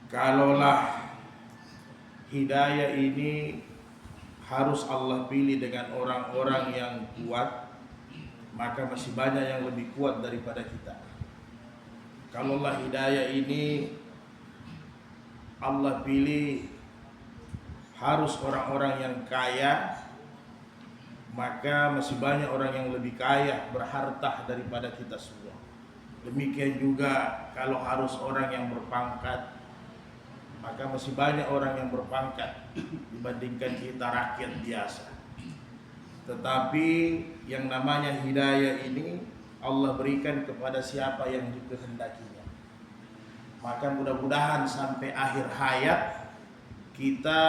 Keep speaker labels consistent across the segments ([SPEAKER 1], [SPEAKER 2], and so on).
[SPEAKER 1] Kalaulah hidayah ini harus Allah pilih dengan orang-orang yang kuat, maka masih banyak yang lebih kuat daripada kita. Kalaulah hidayah ini Allah pilih harus orang-orang yang kaya, maka masih banyak orang yang lebih kaya, berharta daripada kita semua. Demikian juga kalau harus orang yang berpangkat, maka masih banyak orang yang berpangkat dibandingkan kita rakyat biasa. Tetapi yang namanya hidayah ini Allah berikan kepada siapa yang dikehendakinya. Maka mudah-mudahan sampai akhir hayat kita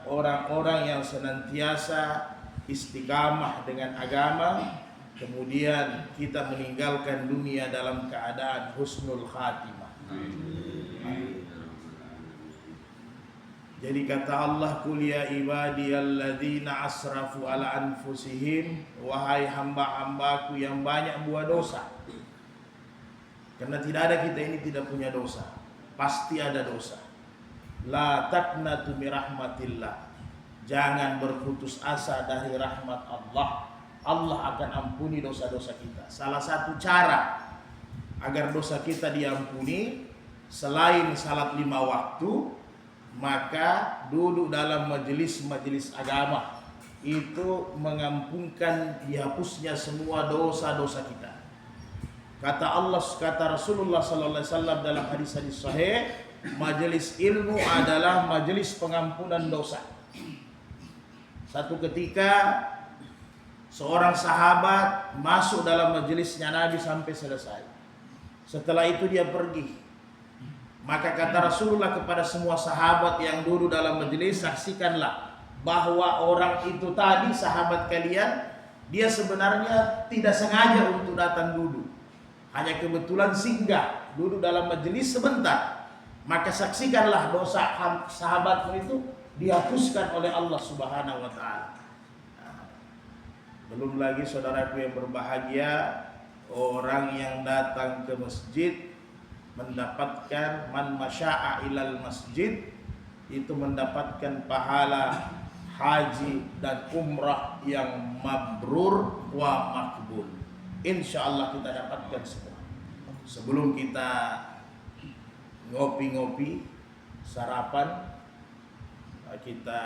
[SPEAKER 1] orang-orang yang senantiasa istiqamah dengan agama, kemudian kita meninggalkan dunia dalam keadaan husnul khatimah. Jadi kata Allah, qul ya ibadiyalladzina asrafu ala anfusihim, wahai hamba-hambaku yang banyak buat dosa. Karena tidak ada kita ini tidak punya dosa, pasti ada dosa. La taqnatu min rahmatillah, jangan berputus asa dari rahmat Allah. Allah akan ampuni dosa-dosa kita. Salah satu cara agar dosa kita diampuni selain salat 5 waktu, maka duduk dalam majelis-majelis agama itu mengampunkan dihapusnya semua dosa-dosa kita. Kata Allah, kata Rasulullah sallallahu alaihi wasallam dalam hadis-hadis sahih, majelis ilmu adalah majelis pengampunan dosa. Satu ketika seorang sahabat masuk dalam majelisnya Nabi sampai selesai. Setelah itu dia pergi. Maka kata Rasulullah kepada semua sahabat yang duduk dalam majelis, saksikanlah bahwa orang itu tadi sahabat kalian, dia sebenarnya tidak sengaja untuk datang duduk, hanya kebetulan singgah duduk dalam majelis sebentar. Maka saksikanlah dosa sahabatmu itu dihapuskan oleh Allah Subhanahu wa taala. Belum lagi saudaraku yang berbahagia, orang yang datang ke masjid mendapatkan man masya'a ilal masjid, itu mendapatkan pahala haji dan umrah yang mabrur wa makbul. Insyaallah kita dapatkan semua. Sebelum kita ngopi-ngopi, sarapan, kita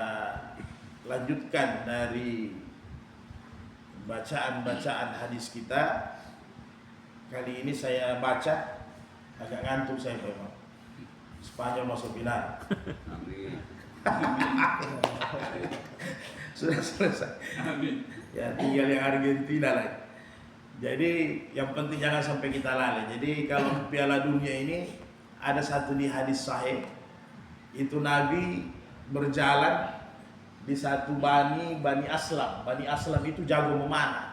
[SPEAKER 1] lanjutkan dari bacaan-bacaan hadis kita. Kali ini saya baca, agak ngantuk saya memang. Spanyol masuk final.
[SPEAKER 2] Amin.
[SPEAKER 1] Sudah selesai.
[SPEAKER 2] Amin.
[SPEAKER 1] Ya tinggal yang Argentina lagi. Jadi yang penting jangan sampai kita lalai. Jadi kalau Piala Dunia ini ada satu di hadis sahih, itu Nabi berjalan di satu Bani Aslam. Bani Aslam itu jago memanah.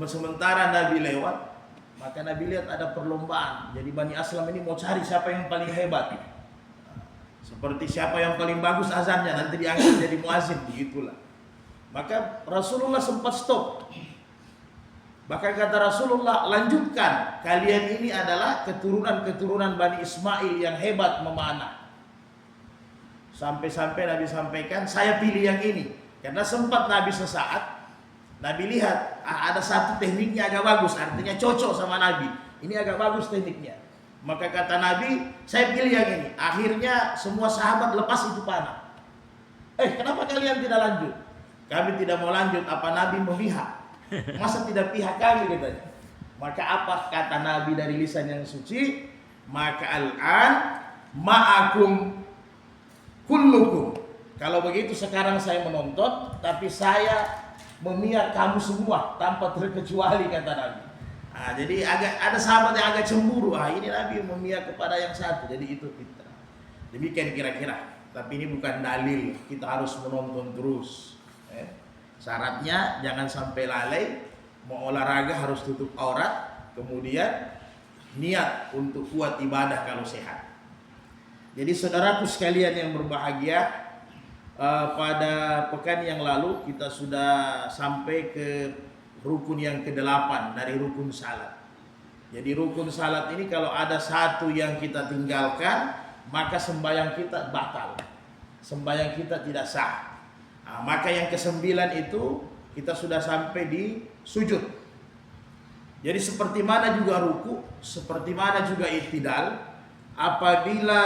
[SPEAKER 1] Sementara Nabi lewat, maka Nabi lihat ada perlombaan. Jadi Bani Aslam ini mau cari siapa yang paling hebat. Seperti siapa yang paling bagus azannya, nanti diangkat jadi muazin, begitulah. Maka Rasulullah sempat stop. Bahkan kata Rasulullah, lanjutkan, kalian ini adalah keturunan-keturunan Bani Ismail yang hebat memanah. Sampai-sampai Nabi sampaikan, saya pilih yang ini. Karena sempat Nabi sesaat, Nabi lihat ada satu tekniknya agak bagus, artinya cocok sama Nabi. Ini agak bagus tekniknya. Maka kata Nabi, saya pilih yang ini. Akhirnya semua sahabat lepas itu panah. Kenapa kalian tidak lanjut? Kami tidak mau lanjut, apa Nabi memihak? Masa tidak pihak kami, katanya. Maka apa kata Nabi dari lisan yang suci? Maka al-an ma'akum kullukum. Kalau begitu sekarang saya menonton, tapi saya memihak kamu semua tanpa terkecuali, kata Nabi. Jadi ada sahabat yang agak cemburu. Ini Nabi memihak kepada yang satu. Jadi itu fitrah. Demikian kira-kira. Tapi ini bukan dalil kita harus menonton terus. Syaratnya jangan sampai lalai. Mau olahraga harus tutup aurat. Kemudian niat untuk kuat ibadah kalau sehat. Jadi saudaraku sekalian yang berbahagia, pada pekan yang lalu kita sudah sampai ke rukun yang ke-8 dari rukun salat, Jadi rukun salat ini kalau ada satu yang kita tinggalkan, maka sembahyang kita batal. Sembahyang kita tidak sah. Nah, maka yang kesembilan itu kita sudah sampai di sujud. Jadi seperti mana juga ruku, seperti mana juga i'tidal, apabila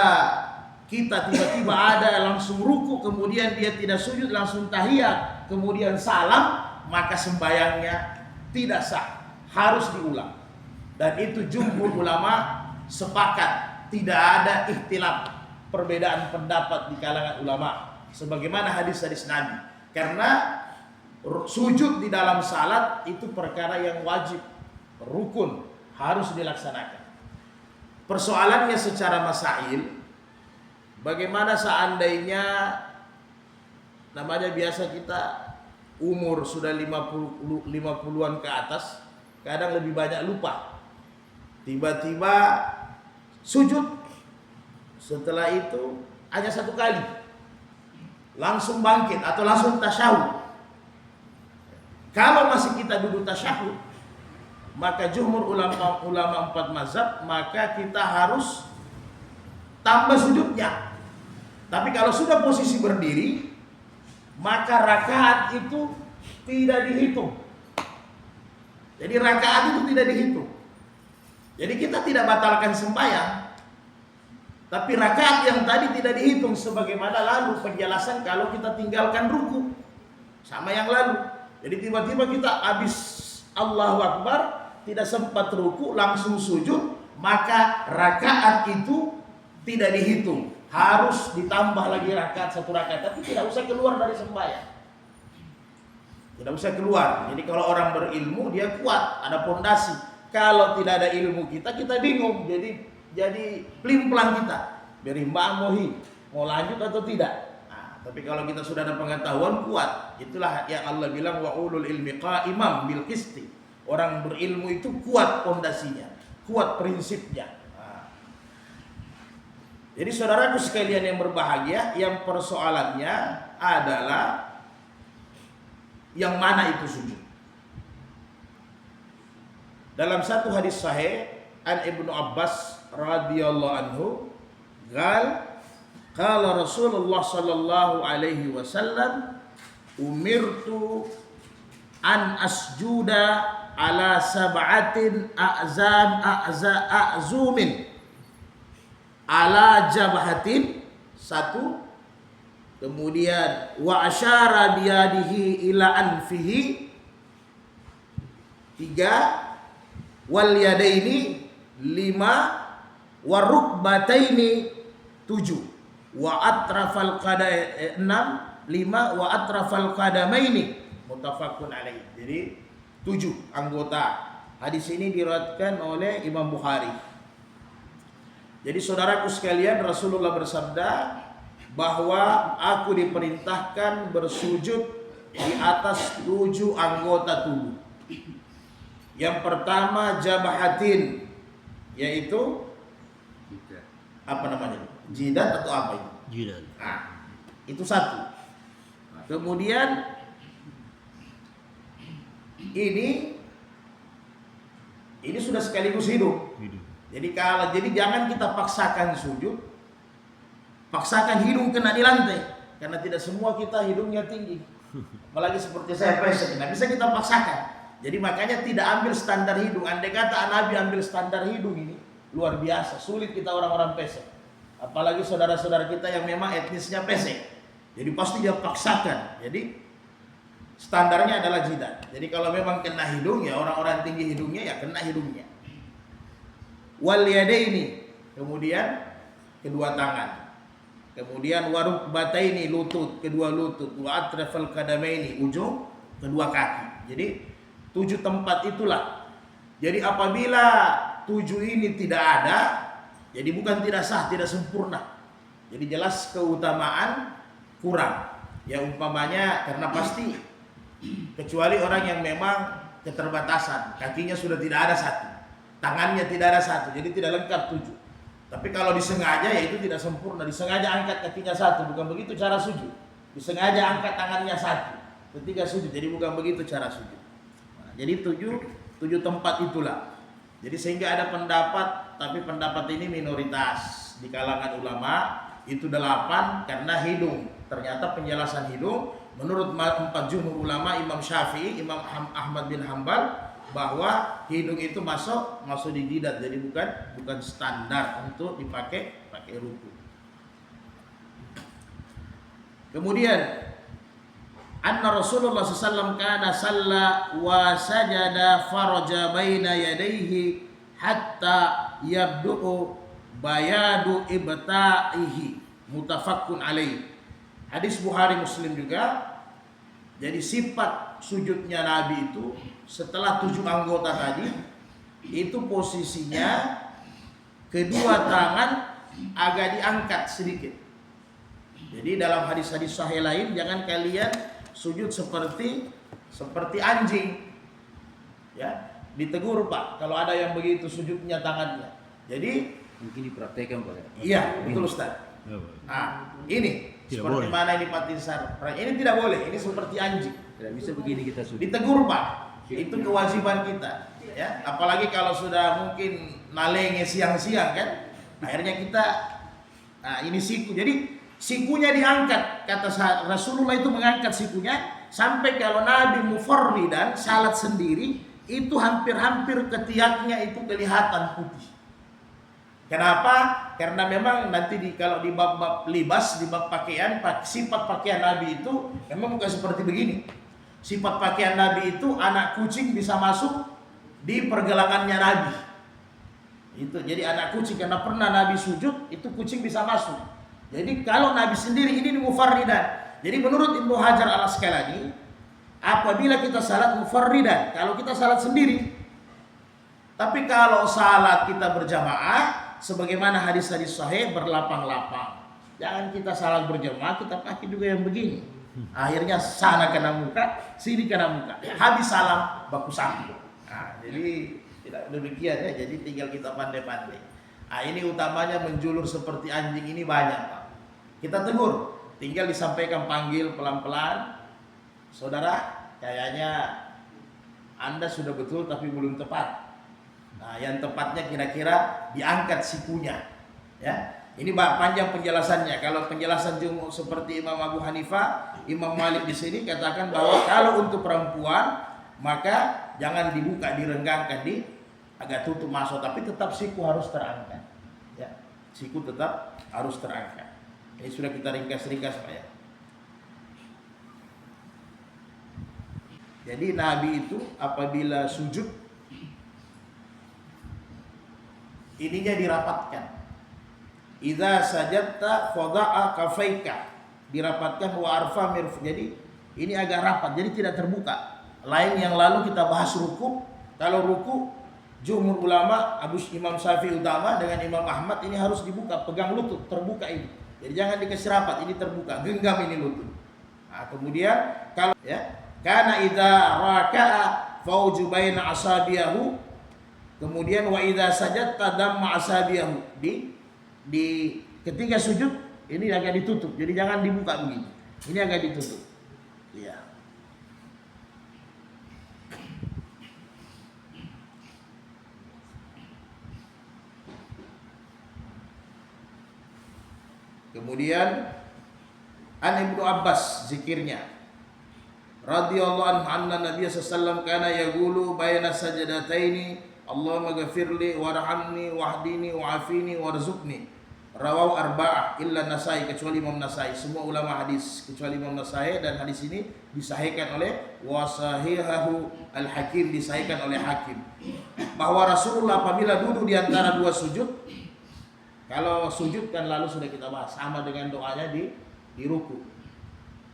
[SPEAKER 1] kita tiba-tiba ada langsung ruku, kemudian dia tidak sujud, langsung tahiyat, kemudian salam, maka sembahyangnya tidak sah, harus diulang. Dan itu jumhur ulama sepakat, tidak ada ikhtilaf, perbedaan pendapat di kalangan ulama sebagaimana hadis-hadis Nabi. Karena sujud di dalam salat itu perkara yang wajib, rukun, harus dilaksanakan. Persoalannya secara masail, bagaimana seandainya namanya biasa kita umur sudah 50-an ke atas, kadang lebih banyak lupa. Tiba-tiba sujud, setelah itu hanya satu kali langsung bangkit atau langsung tasyahud. Kalau masih kita duduk tasyahud, maka jumhur ulama 4 mazhab, maka kita harus tambah sujudnya. Tapi kalau sudah posisi berdiri, maka rakaat itu tidak dihitung. Jadi rakaat itu tidak dihitung. Jadi kita tidak batalkan sembahyang, tapi rakaat yang tadi tidak dihitung, sebagaimana lalu penjelasan kalau kita tinggalkan ruku sama yang lalu. Jadi tiba-tiba kita habis Allahu Akbar, tidak sempat ruku, langsung sujud, maka rakaat itu tidak dihitung, harus ditambah lagi rakaat, satu rakaat, tapi tidak usah keluar dari sembahyang. Tidak usah keluar. Jadi kalau orang berilmu dia kuat, ada pondasi. Kalau tidak ada ilmu kita bingung. Jadi pelan kita. Berimbang mau lanjut atau tidak. Nah, tapi kalau kita sudah ada pengetahuan kuat, itulah yang Allah bilang wa ulul ilmi qa'imam bil qisti. Orang berilmu itu kuat pondasinya, kuat prinsipnya. Nah. Jadi saudaraku sekalian yang berbahagia, yang persoalannya adalah yang mana itu sujud. Dalam satu hadis sahih an Ibnu Abbas radhiyallahu anhu, qala Rasulullah sallallahu alaihi wasallam, umirtu an asjuda ala sab'atin a'zumin ala jabhatin, satu, kemudian wa asyara biyadihi ila anfihi, tiga, wal yadaini, lima, wa rukbataini, tujuh, wa atrafal qadamaini, enam, lima, wa atrafal qadamaini, muttafaqun alaih. Jadi 7 anggota. Hadis ini diriwayatkan oleh Imam Bukhari. Jadi saudaraku sekalian, Rasulullah bersabda bahwa aku diperintahkan bersujud di atas 7 anggota tubuh. Yang pertama jabhatin, yaitu apa namanya? Jidat atau apa itu?
[SPEAKER 2] Jidat.
[SPEAKER 1] Nah, itu satu. Kemudian ini sudah sekaligus hidung. Jadi jangan kita paksakan sujud, paksakan hidung kena di lantai, karena tidak semua kita hidungnya tinggi. Apalagi seperti saya pesek, nah bisa kita paksakan. Jadi makanya tidak ambil standar hidung. Andai kata Nabi ambil standar hidung, ini luar biasa, sulit kita orang-orang pesek. Apalagi saudara-saudara kita yang memang etnisnya pesek. Jadi pasti dia paksakan. Jadi standarnya adalah jidat. Jadi kalau memang kena hidung, ya orang-orang tinggi hidungnya ya kena hidungnya. Wal yadaini, kemudian kedua tangan. Kemudian warukbataini, lutut, kedua lutut. Wa atrafal qadamaini, ujung kedua kaki. Jadi 7 tempat itulah. Jadi apabila 7 ini tidak ada, jadi bukan tidak sah, tidak sempurna. Jadi jelas keutamaan kurang. Ya umpamanya, karena pasti kecuali orang yang memang keterbatasan, kakinya sudah tidak ada satu, tangannya tidak ada satu, jadi tidak lengkap 7. Tapi kalau disengaja, ya itu tidak sempurna. Disengaja angkat kakinya satu, bukan begitu cara sujud. Disengaja angkat tangannya satu ketika sujud, jadi bukan begitu cara sujud. Nah, jadi 7 tempat itulah. Jadi sehingga ada pendapat, tapi pendapat ini minoritas di kalangan ulama, itu 8 karena hidung. Ternyata penjelasan hidung menurut 4 jumhur ulama, Imam Syafi'i, Imam Ahmad bin Hambal, bahwa hidung itu masuk di jidat, jadi bukan standar untuk pakai ruku. Kemudian anna Rasulullah SAW kana salla wa sajada faraja baina yadayhi hatta yabdu'u bayadu ibta'ihi, mutafakkun alaih. Hadis Bukhari Muslim juga. Jadi sifat sujudnya Nabi itu setelah 7 anggota tadi, itu posisinya kedua tangan agak diangkat sedikit. Jadi dalam hadis-hadis sahih lain, jangan kalian sujud seperti anjing, ya, ditegur Pak kalau ada yang begitu sujudnya tangannya. Jadi
[SPEAKER 2] mungkin dipraktekkan Pak.
[SPEAKER 1] Iya, betul Ustaz. Nah, ini tidak seperti boleh. Mana ini Pak Tinsar? Ini tidak boleh. Ini seperti anjing.
[SPEAKER 2] Tidak bisa begini kita sujud.
[SPEAKER 1] Ditegur Pak. Itu kewajiban kita. Ya, apalagi kalau sudah mungkin nalenge siang-siang kan. Akhirnya kita, nah ini siku. Jadi sikunya diangkat, kata Rasulullah itu mengangkat sikunya sampai kalau Nabi mufarridan salat sendiri itu hampir-hampir ketiaknya itu kelihatan putih. Kenapa? Karena memang nanti kalau di bab libas, di bab pakaian, sifat pakaian Nabi itu memang bukan seperti begini. Sifat pakaian Nabi itu anak kucing bisa masuk di pergelangannya Nabi. Itu jadi anak kucing, karena pernah Nabi sujud itu kucing bisa masuk. Jadi kalau Nabi sendiri ini mufarridan. Jadi menurut Ibnu Hajar al-Asqalani, apabila kita salat mufarridan, kalau kita salat sendiri. Tapi kalau salat kita berjamaah, sebagaimana hadis-hadis sahih berlapang-lapang. Jangan kita salat berjamaah, kita pakai juga yang begini. Akhirnya sana kena muka, sini kena muka. Habis salam baku sapi. Nah, jadi tidak demikian ya. Jadi tinggal kita pandai-pandai. Nah, ini utamanya menjulur seperti anjing ini banyak Pak. Kita tegur, tinggal disampaikan, panggil pelan-pelan. Saudara, kayaknya Anda sudah betul tapi belum tepat. Nah, yang tepatnya kira-kira diangkat sikunya. Ya, ini panjang penjelasannya. Kalau penjelasan jumhur seperti Imam Abu Hanifah, Imam Malik di sini katakan bahwa kalau untuk perempuan maka jangan dibuka, direnggangkan, agak tutup masuk, tapi tetap siku harus terangkat. Ya, siku tetap harus terangkat. Ini sudah kita ringkas-ringkas Pak ya. Jadi Nabi itu apabila sujud ininya dirapatkan. Idza sajadta fada'a kafaika. Dirapatkan wa arfa mirf. Jadi ini agak rapat, jadi tidak terbuka. Lain yang lalu kita bahas ruku. Kalau ruku jumhur ulama, Imam Syafi'i utama dengan Imam Ahmad ini harus dibuka, pegang lutut, terbuka ini. Jadi jangan dikasih rapat, ini terbuka, genggam ini lutut. Nah, kemudian kalau ya, kana idza raka'a fauju baina asabiyahu. Kemudian wa idza sajadta damma asabiyahu. Di ketika sujud ini agak ditutup. Jadi jangan dibuka begini. Ini agak ditutup. Iya. Kemudian an Ibnu Abbas zikirnya radhiyallahu anhu anna Nabiy sallallahu alaihi wasallam kana yaqulu baina sajadataini Allahumma ghafirli warhamni wahdini wa'afini warzuqni. Rawahu arba'ah illa Nasai, kecuali Imam Nasai. Semua ulama hadis kecuali Imam Nasai, dan hadis ini disahihkan oleh wasahihahu al-Hakim, disahihkan oleh Hakim. Bahwa Rasulullah apabila duduk di antara dua sujud, kalau sujud kan lalu sudah kita bahas, sama dengan doanya di ruku.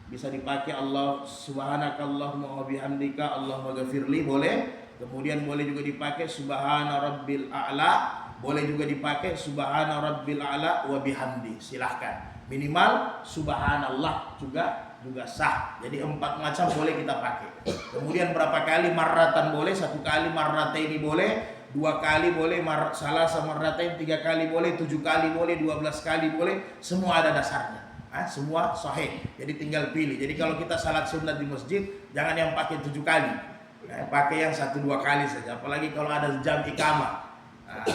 [SPEAKER 1] Bisa dipakai Allah subhanakallahumma wa bihamdika Allahumma ghafirli, boleh. Kemudian boleh juga dipakai subhana rabbil a'la, boleh juga dipakai subhana rabbil a'la wa bihamdi. Silahkan. Minimal subhanallah juga sah. Jadi 4 macam boleh kita pakai. Kemudian berapa kali marratan boleh, 1 kali marrataini boleh, 2 kali boleh, salah sama marratain, 3 kali boleh, 7 kali boleh, 12 kali boleh, semua ada dasarnya. Semua sahih. Jadi tinggal pilih. Jadi kalau kita salat sunat di masjid, jangan yang pakai 7 kali. pakai yang 1-2 kali saja, apalagi kalau ada jam iqamah. Nah,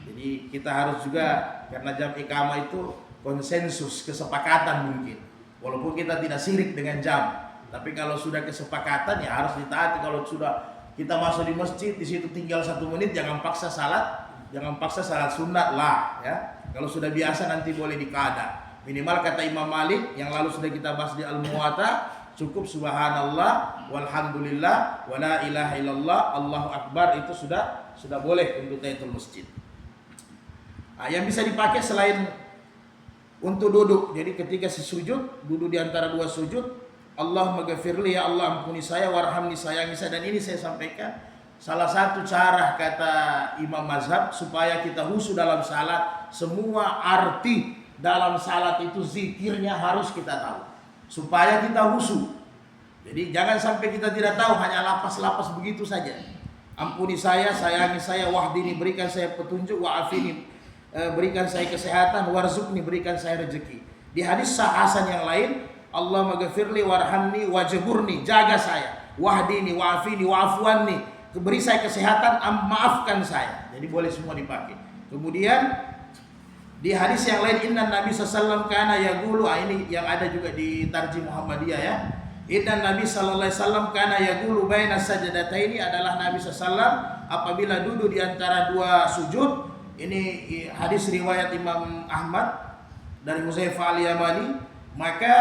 [SPEAKER 1] jadi kita harus juga, karena jam iqamah itu konsensus, kesepakatan mungkin. Walaupun kita tidak sirik dengan jam, tapi kalau sudah kesepakatan ya harus ditaati. Kalau sudah kita masuk di masjid, di situ tinggal 1 menit, jangan paksa salat sunat lah ya. Kalau sudah biasa nanti boleh dikada. Minimal kata Imam Malik yang lalu sudah kita bahas di Al-Muwatta, cukup subhanallah walhamdulillah wala ilaha illallah Allahu akbar, itu sudah boleh untuk tahiyatul masjid. Yang bisa dipakai selain untuk duduk, jadi ketika sujud, duduk di antara 2 sujud, Allahumma ghafirli, ya Allah ampuni saya, warhamni, sayangi saya. Dan ini saya sampaikan, salah satu cara kata Imam Mazhab supaya kita khusyuk dalam salat, semua arti dalam salat itu zikirnya harus kita tahu supaya kita khusyuk. Jadi jangan sampai kita tidak tahu, hanya lapas-lapas begitu saja. Ampuni saya, sayangi saya, wahdini, berikan saya petunjuk, wa'afini, berikan saya kesehatan, warzuqni, berikan saya rezeki. Di hadis Hasan yang lain, Allahumma ghafirli warhamni wajburni, jaga saya, wahdini wa'afini wa'afwanni, beri saya kesehatan, maafkan saya. Jadi boleh semua dipakai. Kemudian di hadis yang lain, inna Nabi sallallahu kana yaqulu, ini yang ada juga di Tarjim Muhammadiyah ya. Inna Nabi sallallahu alaihi wasallam kana yaqulu baina sajdataini, adalah Nabi sallallahu apabila duduk di antara 2 sujud. Ini hadis riwayat Imam Ahmad dari Hudzaifah al-Yamani, maka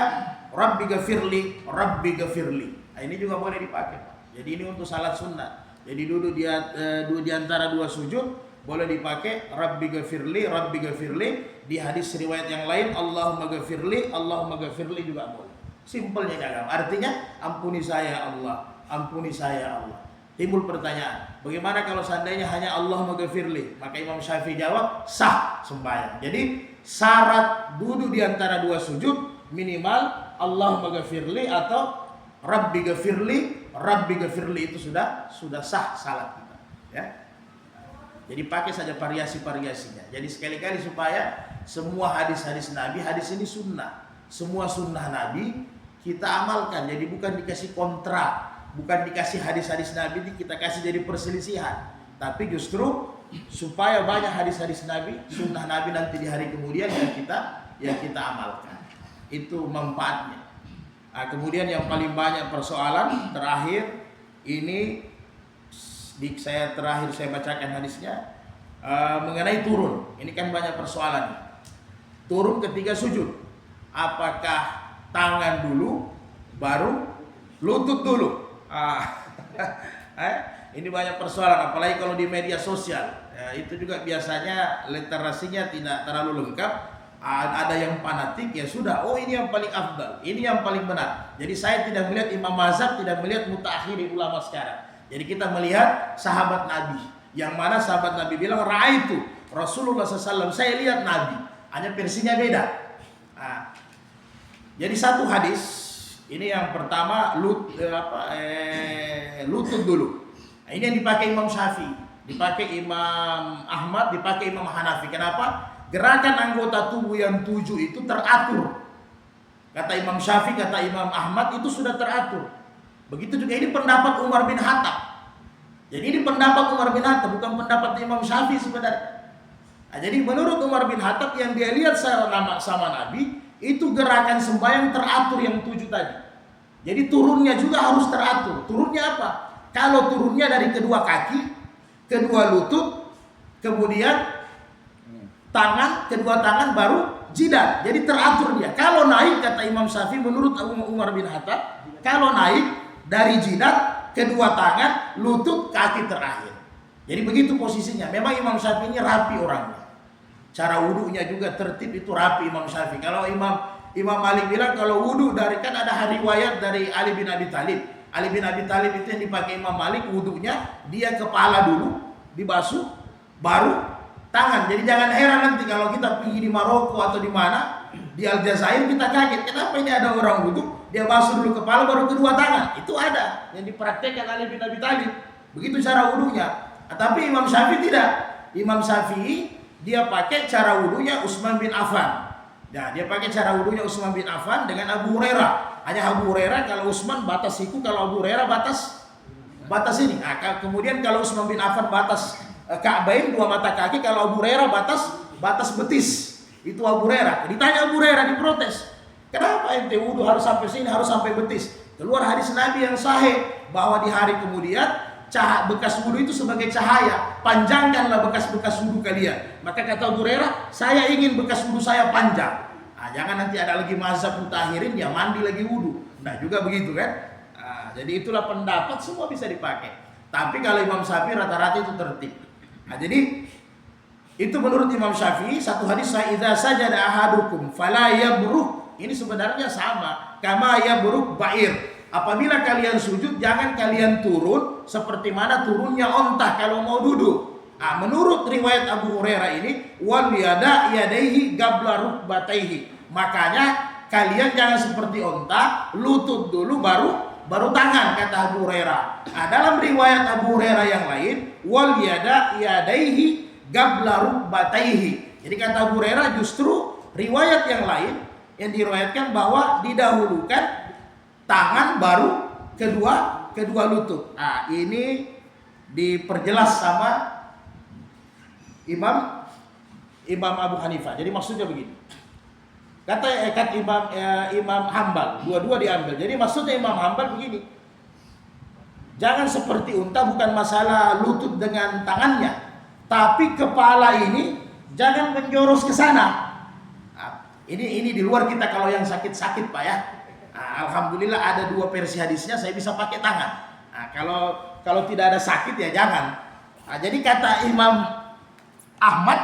[SPEAKER 1] Rabbi ghafirli, Rabbi ghafirli. Nah, ini juga boleh dipakai. Jadi ini untuk salat sunnah. Jadi duduk di antara 2 sujud boleh dipakai Rabbi ghafirli, Rabbi ghafirli. Di hadis riwayat yang lain Allahumma ghafirli, Allahumma ghafirli juga boleh. Simpelnya agama. Artinya ampuni saya Allah, ampuni saya Allah. Timbul pertanyaan, bagaimana kalau seandainya hanya Allahumma ghafirli? Maka Imam Syafi'i jawab, sah sembahyang. Jadi syarat duduk di antara 2 sujud minimal Allahumma ghafirli atau Rabbi ghafirli, Rabbi ghafirli, itu sudah sah salat kita ya. Jadi pakai saja variasi-variasinya. Jadi sekali-kali supaya semua hadis-hadis Nabi, hadis ini sunnah, semua sunnah Nabi kita amalkan. Jadi bukan dikasih kontra, bukan dikasih hadis-hadis Nabi kita kasih jadi perselisihan, tapi justru supaya banyak hadis-hadis Nabi, sunnah Nabi nanti di hari kemudian yang kita amalkan. Itu manfaatnya. Nah, kemudian yang paling banyak persoalan terakhir ini, saya bacakan hadisnya mengenai turun. Ini kan banyak persoalan. Turun ketika sujud, apakah tangan dulu baru lutut dulu? Ini banyak persoalan, apalagi kalau di media sosial. Itu juga biasanya literasinya tidak terlalu lengkap. Ada yang fanatik, ya sudah, oh ini yang paling afdal, ini yang paling benar. Jadi saya tidak melihat Imam Mazhab, tidak melihat mutaakhiri ulama sekarang. Jadi kita melihat sahabat Nabi, yang mana sahabat Nabi bilang raaitu Rasulullah SAW, saya lihat Nabi, hanya versinya beda. Nah, jadi satu hadis ini yang pertama lutut dulu. Nah, ini yang dipakai Imam Syafi'i, dipakai Imam Ahmad, dipakai Imam Hanafi. Kenapa? Gerakan anggota tubuh yang 7 itu teratur. Kata Imam Syafi'i, kata Imam Ahmad, itu sudah teratur. Begitu juga ini pendapat Umar bin Khattab. Jadi ini pendapat Umar bin Khattab, bukan pendapat Imam Syafi'i sebenarnya. Nah, jadi menurut Umar bin Khattab yang dia lihat sama Nabi, itu gerakan sembahyang teratur yang 7 tadi. Jadi turunnya juga harus teratur. Turunnya apa? Kalau turunnya dari kedua kaki, kedua lutut, kemudian kedua tangan baru jidat. Jadi teratur dia. Kalau naik, kata Imam Syafi'i menurut Umar bin Khattab, kalau naik dari jidat, kedua tangan, lutut, kaki terakhir. Jadi begitu posisinya. Memang Imam Syafi'i ini rapi orangnya. Cara wudunya juga tertib, itu rapi Imam Syafi'i. Kalau Imam Malik bilang kalau wudu dari, kan ada riwayat dari Ali bin Abi Thalib. Ali bin Abi Thalib itu yang dipakai Imam Malik, wudunya dia kepala dulu dibasuh, baru tangan. Jadi jangan heran nanti kalau kita pergi di Maroko atau di mana, di Aljazair, kita kaget. Kenapa ini ada orang wudhu, dia basuh dulu kepala baru kedua tangan. Itu ada yang dipraktekkan Ali bin Abi Thalib. Begitu cara wudhunya. Tapi Imam Syafi'i tidak. Imam Syafi'i dia pakai cara wudhunya Utsman bin Affan. Nah, dia pakai cara wudhunya Utsman bin Affan dengan Abu Hurairah. Hanya Abu Hurairah kalau Utsman batas siku, kalau Abu Hurairah batas batas ini. Nah, kemudian kalau Utsman bin Affan batas Ka'bain 2 mata kaki, kalau Abu Hurairah batas betis. Itu Abu Hurairah. Ditanya Abu Hurairah, diprotes. Kenapa ente wudu harus sampai sini, harus sampai betis? Keluar hadis Nabi yang sahih bahwa di hari kemudian bekas wudu itu sebagai cahaya. Panjangkanlah bekas-bekas wudu kalian. Maka kata Abu Hurairah, saya ingin bekas wudu saya panjang. Nah, jangan nanti ada lagi mazhab mutaakhirin ya mandi lagi wudu. Nah, juga begitu kan? Nah, jadi itulah pendapat, semua bisa dipakai. Tapi kalau Imam Syafi'i rata-rata itu tertib. Nah, jadi itu menurut Imam Syafi'i satu hadis idza sajada ahadukum fala yabruk. Ini sebenarnya sama kama yabruk ba'ir. Apabila kalian sujud jangan kalian turun seperti mana turunnya onta kalau mau duduk. Nah, menurut riwayat Abu Hurairah ini wal yadaihi gabla rukbataihi. Makanya kalian jangan seperti onta, lutut dulu baru tangan, kata Abu Hurairah. Nah, dalam riwayat Abu Hurairah yang lain wal yadaihi gabla rukbataihi. Jadi kata Abu Hurairah justru riwayat yang lain yang diriwayatkan bahwa didahulukan tangan baru kedua lutut. Nah, ini diperjelas sama Imam Abu Hanifah. Jadi maksudnya begini. Kata Imam Hambal, dua-dua diambil. Jadi maksudnya Imam Hambal begini. Jangan seperti unta, bukan masalah lutut dengan tangannya, tapi kepala ini jangan menjoros ke sana. Nah, ini di luar kita kalau yang sakit-sakit Pak ya. Nah, alhamdulillah ada 2 versi hadisnya saya bisa pakai tangan. Nah, kalau tidak ada sakit ya jangan. Nah, jadi kata Imam Ahmad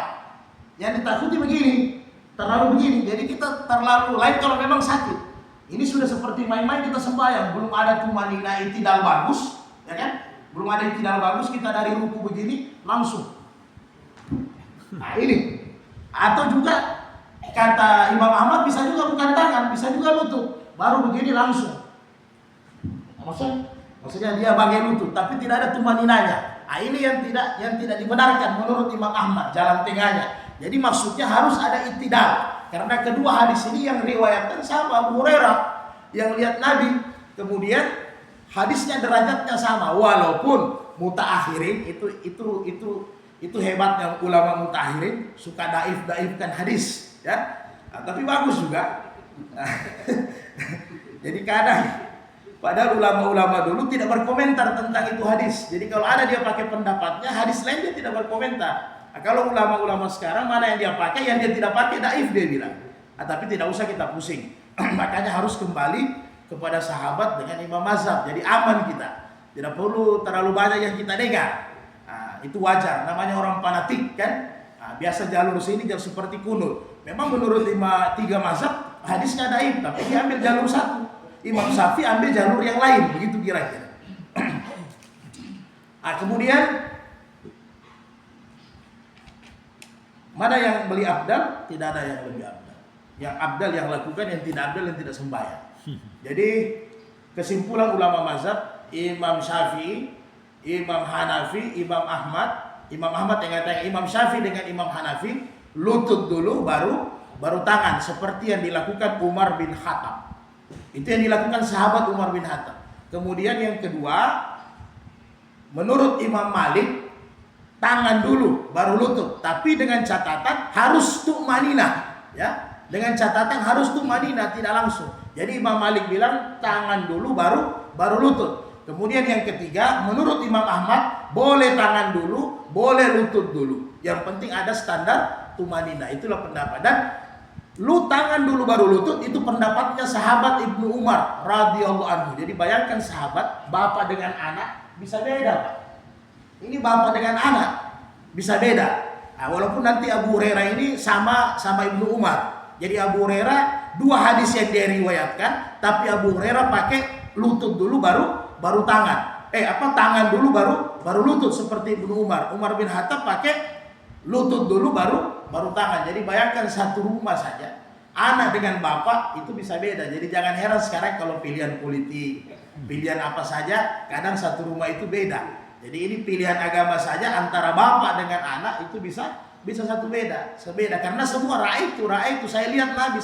[SPEAKER 1] yang ditakuti begini, terlalu begini. Jadi kita terlalu lain kalau memang sakit. Ini sudah seperti main-main kita sembahyang, belum ada tumanina itidal bagus, ya kan? Belum ada itidal bagus, kita dari ruku begini langsung. Nah, ini. Atau juga kata Imam Ahmad bisa juga bukan tangan, bisa juga lutut. Baru begini langsung. Maksudnya dia bagai lutut, tapi tidak ada tumaninanya. Nah, ini yang tidak dibenarkan menurut Imam Ahmad, jalan tengahnya. Jadi maksudnya harus ada ittidal. Karena kedua hadis ini yang riwayatkan sama Abu Hurairah yang lihat Nabi. Kemudian hadisnya derajatnya sama walaupun mutaakhirin itu hebatnya ulama mutaakhirin suka daifkan hadis ya. Nah, tapi bagus juga. Jadi kadang padahal ulama-ulama dulu tidak berkomentar tentang itu hadis. Jadi kalau ada dia pakai pendapatnya, hadis lain dia tidak berkomentar. Nah, kalau ulama-ulama sekarang mana yang dia pakai, yang dia tidak pakai daif dia bilang. Nah, tapi tidak usah kita pusing. Makanya harus kembali kepada sahabat dengan imam mazhab. Jadi aman kita. Tidak perlu terlalu banyak yang kita dengar. Nah, itu wajar. Namanya orang fanatik kan. Nah, biasa jalur sini jalur seperti kunut. Memang menurut 3 mazhab hadisnya daif, tapi dia ambil jalur satu. Imam Syafi'i ambil jalur yang lain, begitu kira-kira. Nah, kemudian mana yang beli abdal? Tidak ada yang lebih abdal. Yang abdal yang lakukan, yang tidak abdal yang tidak sembahyang. Jadi kesimpulan ulama mazhab Imam Syafi'i, Imam Hanafi, Imam Ahmad yang mengatakan Imam Syafi'i dengan Imam Hanafi lutut dulu baru tangan, seperti yang dilakukan Umar bin Khattab. Itu yang dilakukan sahabat Umar bin Khattab. Kemudian yang kedua, menurut Imam Malik tangan dulu baru lutut, tapi dengan catatan harus tu'maninah, ya. Dengan catatan harus tu'maninah, tidak langsung. Jadi Imam Malik bilang tangan dulu baru lutut. Kemudian yang ketiga, menurut Imam Ahmad boleh tangan dulu, boleh lutut dulu. Yang penting ada standar tu'maninah. Itulah pendapat. Dan lu tangan dulu baru lutut itu pendapatnya sahabat Ibnu Umar radhiyallahu anhu. Jadi bayangkan sahabat, bapak dengan anak bisa beda, Pak. Ini bapak dengan anak bisa beda. Nah, walaupun nanti Abu Hurairah ini sama Ibnu Umar. Jadi Abu Hurairah 2 hadis yang dia riwayatkan, tapi Abu Hurairah pakai lutut dulu baru tangan. Tangan dulu baru lutut seperti Ibnu Umar. Umar bin Khattab pakai lutut dulu baru tangan. Jadi bayangkan satu rumah saja, anak dengan bapak itu bisa beda. Jadi jangan heran sekarang kalau pilihan politik, pilihan apa saja, kadang satu rumah itu beda. Jadi ini pilihan agama saja antara bapak dengan anak itu bisa satu sebeda karena semua ra'i itu saya lihat Nabi,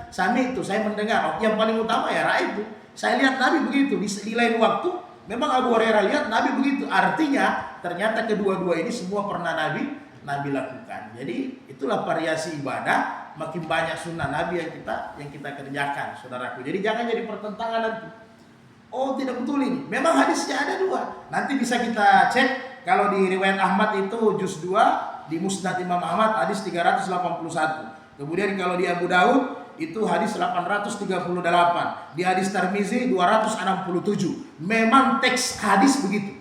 [SPEAKER 1] sami itu saya mendengar. Yang paling utama ya ra'i itu. Saya lihat Nabi begitu di lain waktu Memang Abu Hurairah lihat Nabi begitu. Artinya ternyata kedua-dua ini semua pernah Nabi lakukan. Jadi itulah variasi ibadah, makin banyak sunnah Nabi yang kita kerjakan, saudaraku. Jadi jangan jadi pertentangan nanti. Oh tidak betul ini. Memang hadisnya ada dua. Nanti bisa kita cek kalau di riwayat Ahmad itu juz 2 di Musnad Imam Ahmad hadis 381. Kemudian kalau di Abu Daud itu hadis 838. Di hadis Tirmizi 267. Memang teks hadis begitu.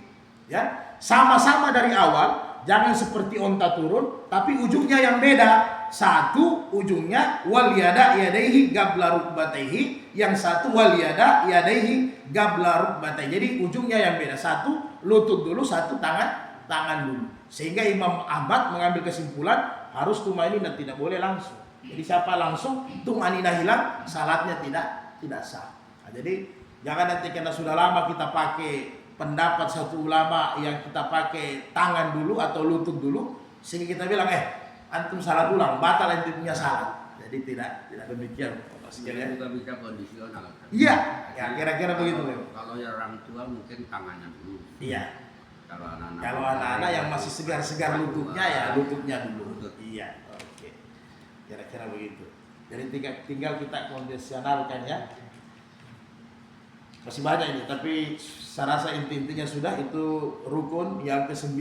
[SPEAKER 1] Ya, sama-sama dari awal. Jangan seperti onta turun, tapi ujungnya yang beda. Satu ujungnya wal yada yadaihi gabla rukbataihi, yang satu wal yada yadaihi gabla rukbataihi. Jadi ujungnya yang beda. Satu lutut dulu, satu tangan dulu. Sehingga Imam Ahmad mengambil kesimpulan harus tumainina, tidak boleh langsung. Jadi siapa langsung tumainina hilang, salatnya tidak sah. Nah, jadi jangan nanti karena sudah lama kita pakai pendapat satu ulama yang kita pakai tangan dulu atau lutut dulu, sehingga kita bilang antum salah ulang, batal ente punya salat. Jadi tidak demikian.
[SPEAKER 3] Jadi juga bisa kondisional.
[SPEAKER 1] Iya, ya kira-kira begitu.
[SPEAKER 3] Kalau yang orang tua mungkin tangannya dulu.
[SPEAKER 1] Iya.
[SPEAKER 3] Kalau
[SPEAKER 1] anak-anak yang masih segar-segar lututnya ya lututnya dulu. Iya. Oke. Kira-kira begitu. Jadi tinggal kita kondisionalkan ya. Masih banyak ini, tapi saya rasa intinya sudah itu rukun yang ke-9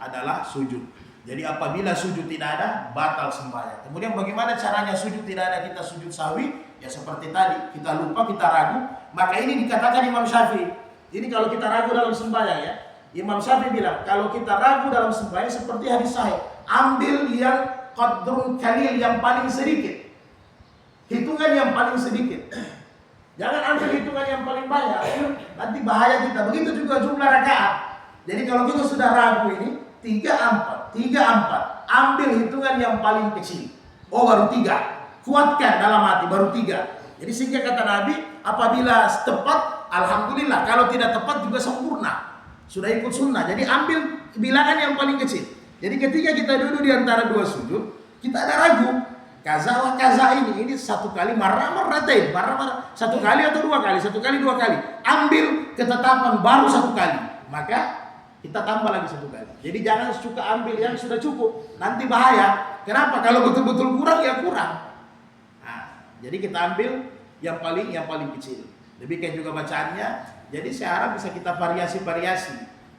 [SPEAKER 1] adalah sujud. Jadi apabila sujud tidak ada, batal sembahyang. Kemudian bagaimana caranya sujud tidak ada, kita sujud sahwi? Ya seperti tadi, kita lupa, kita ragu. Maka ini dikatakan Imam Syafi'i. Ini kalau kita ragu dalam sembahyang ya. Imam Syafi'i bilang, kalau kita ragu dalam sembahyang seperti hadis sahih, ambil yang qadrun qalil, yang paling sedikit. Hitungan yang paling sedikit. Jangan ambil hitungan yang paling banyak, nanti bahaya kita. Begitu juga jumlah rakaat. Jadi kalau kita sudah ragu ini 3, 4, ambil hitungan yang paling kecil. Oh baru 3, kuatkan dalam hati baru 3. Jadi sehingga kata Nabi, apabila tepat, alhamdulillah. Kalau tidak tepat juga sempurna, sudah ikut sunnah. Jadi ambil bilangan yang paling kecil. Jadi ketika kita duduk di antara dua sujud, kita ada ragu. Kaza ini satu kali marah satu kali atau 2 kali, 1 kali 2 kali. Ambil ketetapan baru 1 kali, maka kita tambah lagi 1 kali. Jadi jangan suka ambil yang sudah cukup, nanti bahaya. Kenapa? Kalau betul-betul kurang ya kurang. Nah, jadi kita ambil yang paling kecil. Demikian juga bacaannya. Jadi saya harap bisa kita variasi.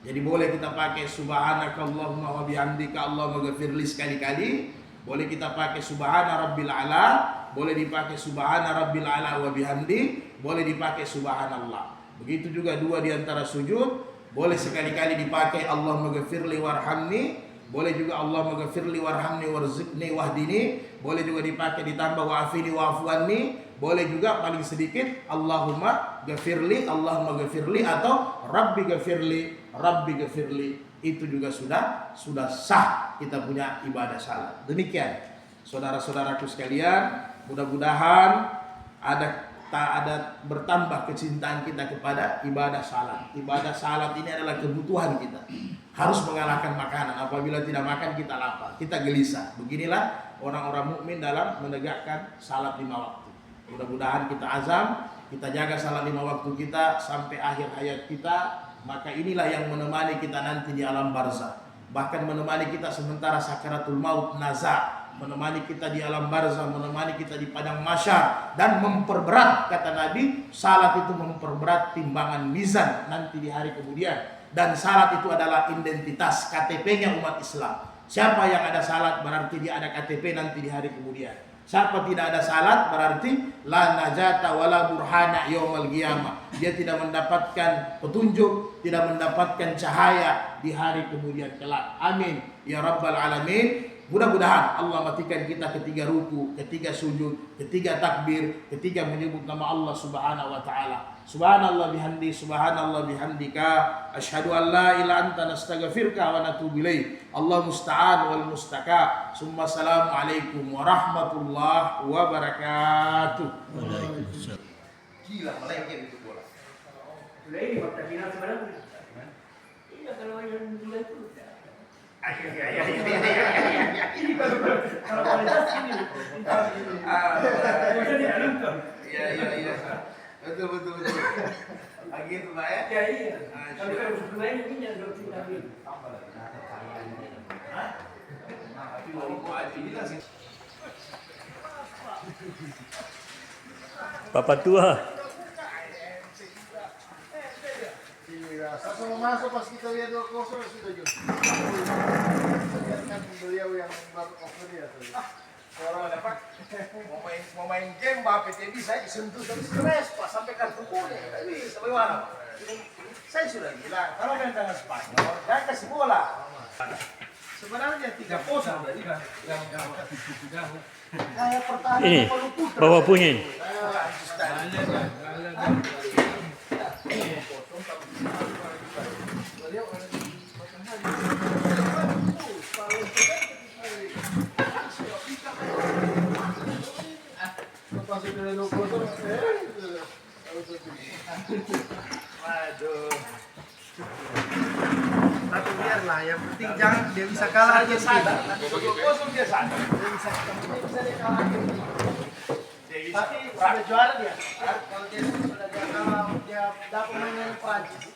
[SPEAKER 1] Jadi boleh kita pakai subhanakallahumma wa bihamdika Allahumma ghafirli sekali-kali. Boleh kita pakai subhana rabbil ala, boleh dipakai subhana rabbil ala wa bihamdi, boleh dipakai subhanallah. Begitu juga 2 di antara sujud, boleh sekali-kali dipakai Allahumma ghafirli warhamni, boleh juga Allahumma ghafirli warhamni warzuqni wahdini, boleh juga dipakai ditambah wa'afini wa'fuanni, boleh juga paling sedikit Allahumma ghafirli atau Rabbi ghafirli. Itu juga sudah sah kita punya ibadah salat. Demikian saudara-saudaraku sekalian, mudah-mudahan ada bertambah kecintaan kita kepada ibadah salat. Ibadah salat ini adalah kebutuhan kita. Harus mengalahkan makanan. Apabila tidak makan kita lapar, kita gelisah. Beginilah orang-orang mukmin dalam menegakkan salat 5 waktu. Mudah-mudahan kita azam, kita jaga salat 5 waktu kita sampai akhir hayat kita. Maka inilah yang menemani kita nanti di alam barzah. Bahkan menemani kita sementara sakaratul maut naza, menemani kita di alam barzah, menemani kita di padang mahsyar, dan memperberat, kata Nabi, salat itu memperberat timbangan mizan nanti di hari kemudian. Dan salat itu adalah identitas KTP-nya umat Islam. Siapa yang ada salat berarti dia ada KTP nanti di hari kemudian. Siapa tidak ada salat berarti la najata wala burhana yaumal qiyamah. Dia tidak mendapatkan petunjuk, tidak mendapatkan cahaya di hari kemudian kelak. Amin ya rabbal alamin. Mudah-mudahan Allah matikan kita ketika ruku, ketika sujud, ketika takbir, ketika menyebut nama Allah Subhanahu wa taala. Subhanallah bihamdika asyhadu an la ilaha anta nastaghfiruka wa natubu ilaik. Allah musta'an wal mustaka. Summa assalamu alaikum warahmatullahi wabarakatuh.
[SPEAKER 2] Waalaikumsalam.
[SPEAKER 1] Gila melengket itu bola.
[SPEAKER 4] Ini fakta final sekarang. Iya kalau yang gila itu. Ini kalau kualitas ini.
[SPEAKER 1] Iya. Betul. Ah, gitu Pak ya?
[SPEAKER 4] Ya iya. Kalau kan sebenarnya ini yang harus kita ambil.
[SPEAKER 1] Hah? Tapi mau aja ini lah sih.
[SPEAKER 5] Bapak tua.
[SPEAKER 6] Langsung masuk pas kita lihat 2-0 sudah juga. Biarkan beliau yang baru over dia tuh.
[SPEAKER 1] Orang dapat mau main game Mbappe tidak bisa disentuh tapi stres Pak sampai kartu kuning. Tidak bisa bagaimana? Saya sudah bilang kalau main dengan Spanyol jangan kasih bola. Sebenarnya 3 pos sudah bilang. Kayak pertahanan
[SPEAKER 5] Ini
[SPEAKER 1] Palu Putra.
[SPEAKER 5] bawa punya ini.
[SPEAKER 6] Masuk dari 2-0.
[SPEAKER 1] Waduh.
[SPEAKER 6] Tapi biarlah, yang penting jangan dia bisa kalah aja
[SPEAKER 1] Sadar. 2-0 dia sadar.
[SPEAKER 6] Dia bisa dia kalah aja.
[SPEAKER 1] Dia bisa.
[SPEAKER 6] Tapi sudah juara dia. Kalau dia sudah dia kalah, dia dapat mainan Prancis.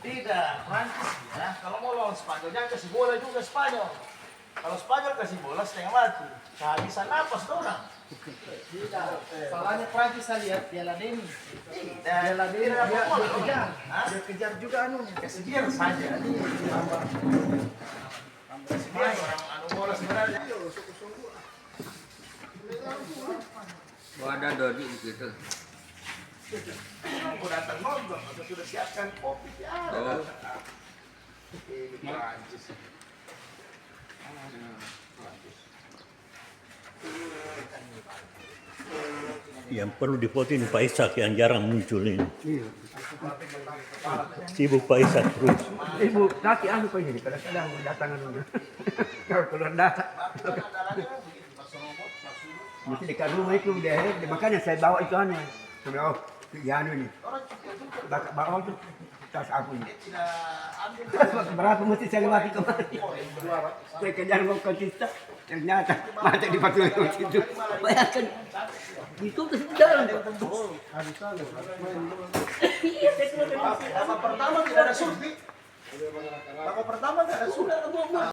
[SPEAKER 1] Tidak, Prancis ya. Kalau mau lawan Spanyol jangan kasih bola juga Spanyol. Kalau Spanyol kasih bola setengah mati. Kehabisan napas orang.
[SPEAKER 6] Tidak. Soalnya Prancis saya lihat Piala Deni.
[SPEAKER 1] Dan
[SPEAKER 6] Piala Deni
[SPEAKER 1] tidak
[SPEAKER 6] dia
[SPEAKER 1] bola.
[SPEAKER 6] kejar.
[SPEAKER 1] Hah?
[SPEAKER 6] Dia kejar juga anunya.
[SPEAKER 1] Kasih biar saja. Kasih biar orang anu bola sebenarnya.
[SPEAKER 3] Oh, ada Dodi di situ.
[SPEAKER 1] Aku datang nonton, aku sudah siapkan kopi.
[SPEAKER 3] Oh.
[SPEAKER 1] Ini Prancis.
[SPEAKER 5] Yang perlu difoto ini Pak Ishak yang jarang muncul ini. Sibuk Pak Ishak terus.
[SPEAKER 4] Ibu, kaki anu kok ini kadang-kadang datangan dulu. Kalau keluar data. Mesti dekat rumah itu dia, makanya saya bawa itu anu. Sudah oh, ya anu ini. Bawa itu tas aku ini. Berapa mesti saya lewati kemarin. Saya kejar mau ke kita, ternyata mati di batu itu. Bayangkan, itu terus jalan. Iya, saya keluar.
[SPEAKER 1] Babak pertama tidak ada surti. Babak pertama tidak ada surti.